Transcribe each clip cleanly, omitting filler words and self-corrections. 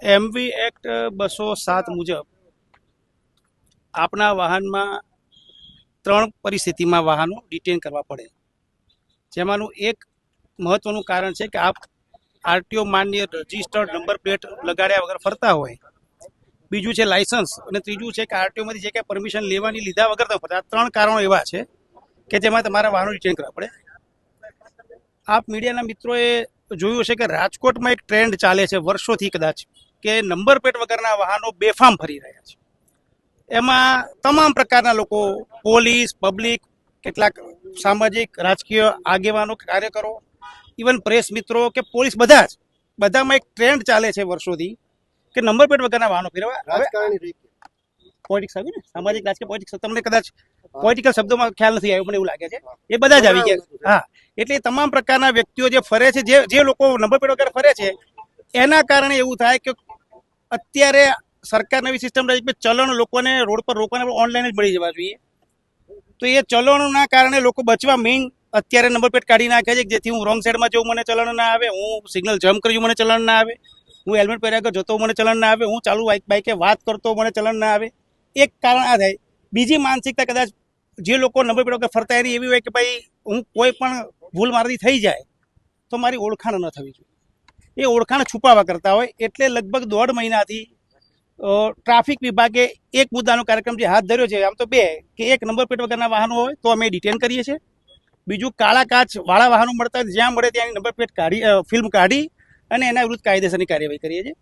MV act 207 મુજબ આપના વાહનમાં 3 પરિસ્થિતિમાં વાહનો ડિટેન કરવા પડે, જેમાંનું એક મહત્વનું કારણ છે કે આપ આરટીઓ માન્ય રજિસ્ટર્ડ નંબર પ્લેટ લગાડ્યા વગર ફરતા હોય, બીજું છે લાયસન્સ, અને ત્રીજું છે કે આરટીઓમાંથી જે કાંઈ પરમિશન લેવાની લીધા વગર તમે ફરતા. 3 કારણો એવા છે કે જેમાં તમારા વાહનો ડિટેન કરવા પડે. આપ મીડિયાના મિત્રોએ જોયું હશે કે રાજકોટમાં એક ટ્રેન્ડ ચાલે છે વર્ષોથી કદાચ, કે નંબર પ્લેટ વગરના વાહનો બેફામ ફરી રહ્યા છે. એમાં તમામ પ્રકારના લોકો, પોલીસ, પબ્લિક, કેટલાક સામાજિક રાજકીય આગેવાનો, કાર્યકરો, ઇવન પ્રેસ મિત્રો કે પોલીસ, બધામાં એક ટ્રેન્ડ ચાલે છે વર્ષોથી કે નંબર પ્લેટ વગરના વાહનો ફેરવા. પોલિટિક્સ આવ્યું ને, સામાજિક રાજકીય પોલિટિક્સ, તમને કદાચ પોલિટિકલ શબ્દોમાં ખ્યાલ નથી આવ્યો, મને એવું લાગે છે. એ બધા જ આવી ગયા. હા, એટલે તમામ પ્રકારના વ્યક્તિઓ જે ફરે છે, જે લોકો નંબર પ્લેટ વગર ફરે છે, એના કારણે એવું થાય કે અત્યારે સરકાર નવી સિસ્ટમ રહી કે ચલણ લોકોને રોડ પર રોકવાના ઓનલાઈન જ મળી જવા જોઈએ. તો એ ચલણોના કારણે લોકો બચવા મેઇન અત્યારે નંબર પ્લેટ કાઢી નાખે છે, જેથી હું રોંગ સાઈડમાં જઉં મને ચલણ ના આવે, હું સિગ્નલ જમ્પ કરી મને ચલણ ના આવે, હું હેલ્મેટ પહેર્યા વગર જતો મને ચલણ ના આવે, હું ચાલુ બાઈકે વાત કરતો મને ચલણ ના આવે. એક કારણ આ થાય. બીજી માનસિકતા કદાચ જે લોકો નંબર પ્લેટ વગર ફરતા એની એવી હોય કે ભાઈ હું કોઈ પણ ભૂલ મારાથી થઈ જાય તો મારી ઓળખાણ ન થવી જોઈએ. એ ઓળખાણ છુપાવવા કરતા હોય. એટલે લગભગ 1.5 મહિનાથી ટ્રાફિક વિભાગે એક મુદ્દાનો કાર્યક્રમ જે હાથ ધર્યો છે, આમ તો 2, કે એક નંબર પ્લેટ વગરના વાહનો હોય તો અમે ડિટેન કરીએ છીએ, બીજું કાળા કાચ વાળા વાહનો મળતા જ્યાં મળે ત્યાં નંબર પ્લેટ ફિલ્મ કાઢી અને એના વિરુદ્ધ કાયદેસરની કાર્યવાહી કરીએ છીએ.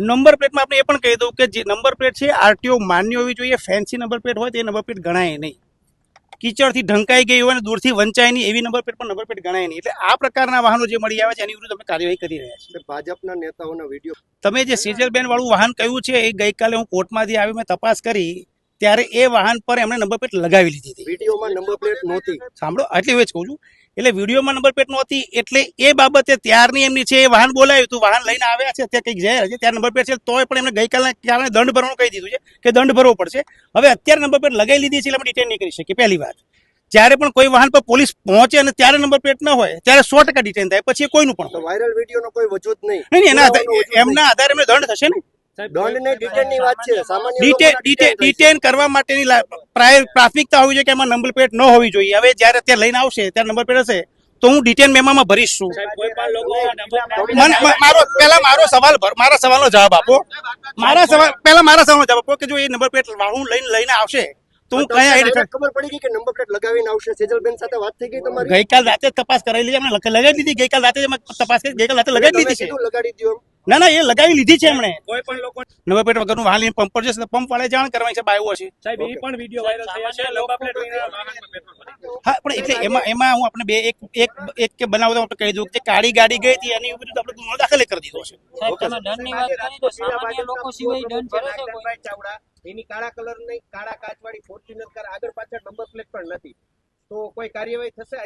નંબર પ્લેટમાં આપણે એ પણ કહી દઉં કે જે નંબર પ્લેટ છે આરટીઓ માન્ય હોવી જોઈએ. ફેન્સી નંબર પ્લેટ હોય તો એ નંબર પ્લેટ ગણાય નહીં. કીચડથી ઢંકાઈ ગઈ હોય અને દૂરથી વંચાય નહીં એવી નંબર પ્લેટ પણ નંબર પ્લેટ ગણાય નહીં. એટલે આ પ્રકારના વાહનો જે મળી આવે છે એની વિરુદ્ધ અમે કાર્યવાહી કરી રહ્યા છીએ. ભાજપના નેતાઓના વિડીયો, તમે જે સેજલબેન વાળું વાહન કહ્યું છે, એ ગઈકાલે હું કોર્ટમાંથી આવી, મેં તપાસ કરી, ત્યારે એ વાહન પર એમણે નંબર પ્લેટ લગાવી લીધી હતી. વિડીયોમાં નંબર પ્લેટ નહોતી. સાંભળો, એટલે એવું જ કહું છું. એટલે વિડીયોમાં નંબર પ્લેટ નહોતી, એટલે એ બાબતે ત્યારની એમની છે, એ વાહન બોલાવ્યું હતું, વાહન લઈને આવ્યા છે, અત્યારે કંઈક જાય છે, ત્યારે નંબર પ્લેટ છે, તોય પણ એમને ગઈકાલના કારણે દંડ ભરવાનું કહી દીધું છે કે દંડ ભરવો પડશે. હવે અત્યારે નંબર પ્લેટ લગાવી લીધી છે એટલે અમે ડિટેન નહીં કરી શકીએ. પહેલી વાત, જ્યારે પણ કોઈ વાહન પર પોલીસ પહોંચે અને ત્યારે નંબર પ્લેટ ન હોય ત્યારે 100% ડિટેન થાય, પછી કોઈનું પણ વાયરલ વિડીયોનો કોઈ વજૂદ નહીં. નહીં, એના એમના આધારે એમને દંડ થશે ને. દંડ ને ડિટેનની વાત છે. સામાન્ય ડિટેન કરવા માટેની પ્રાથમિકતા હોવી જોઈએ કે એમાં નંબર પ્લેટ ન હોવી જોઈએ. હવે જ્યારે અત્યારે લઈને આવશે ત્યારે નંબર પ્લેટ હશે તો હું ડિટેન મેમોમાં ભરીશ છું. મારા સવાલનો જવાબ આપો. મારા સવાલનો જવાબ આપો કે જો એ નંબર પ્લેટ હું લઈને આવશે તો હું કયા ખબર પડી ગઈ કે નંબર પ્લેટ લગાવીને આવશે. સેજલબેન સાથે વાત થઈ ગઈ તમારી? ગઈકાલ રાતે તપાસ કરાવી લીધી, એમણે લગાવી લીધી. ગઈકાલ રાતે તપાસ કરી, ગઈકાલ રાતે લગાવી લીધી છે. લગાડી દો. ના, એ લગાવી લીધી છે એમણે. કોઈ પણ લોકો નંબર પ્લેટ વગરનું વાહન લઈને પંપ પર જશે તો પંપ વાળાએ જાણ કરવાની છે, આવ્યો છે. સાહેબ, એ પણ વિડીયો વાયરલ થયા છે નંબર પ્લેટ વગર. હા, પણ એટલે એમાં હું આપણે એક કે બનાવતો આપણે કહી દઉં કે કાળી ગાડી ગઈ હતી એની વિરુદ્ધ આપણે ગુનો દાખલ કરી દીધો છે. સાહેબ, તમે દંડની વાત કરી તો સામાન્ય લોકો સિવાય દંડ ભરે છે કોઈ? ચાવડા એની કાળા કલરની કાળા કાચવાળી ફોર્ચ્યુનર કાર, આગળ પાછળ નંબર પ્લેટ પણ નથી, તો કોઈ કાર્યવાહી થશે?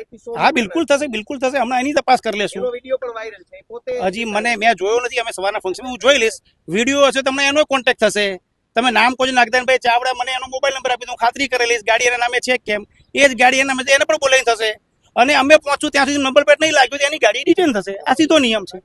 હા, બિલકુલ થશે. હમણાં એની તપાસ કરી લેશું. વિડીયો પણ વાયરલ છે. પોતે હજી મેં જોયો નથી. અમે સવારના ફંક્શનમાં હું જોઈ લઈશ. વિડીયો હશે તમને એનો કોન્ટેક્ટ થશે. તમે નામ કોઈ નાગદાનભાઈ ચાવડા, મને એનો મોબાઈલ નંબર આપી દો, હું ખાતરી કરી લઈશ ગાડી એના નામે છે કેમ. એ જ ગાડી એના નામે એને પણ બોલાવી થશે અને અમે પહોંચું ત્યાં સુધી નંબર પ્લેટ નહીં લાગ્યું તો એની ગાડી ડિટેન થશે. આ સીધો નિયમ છે.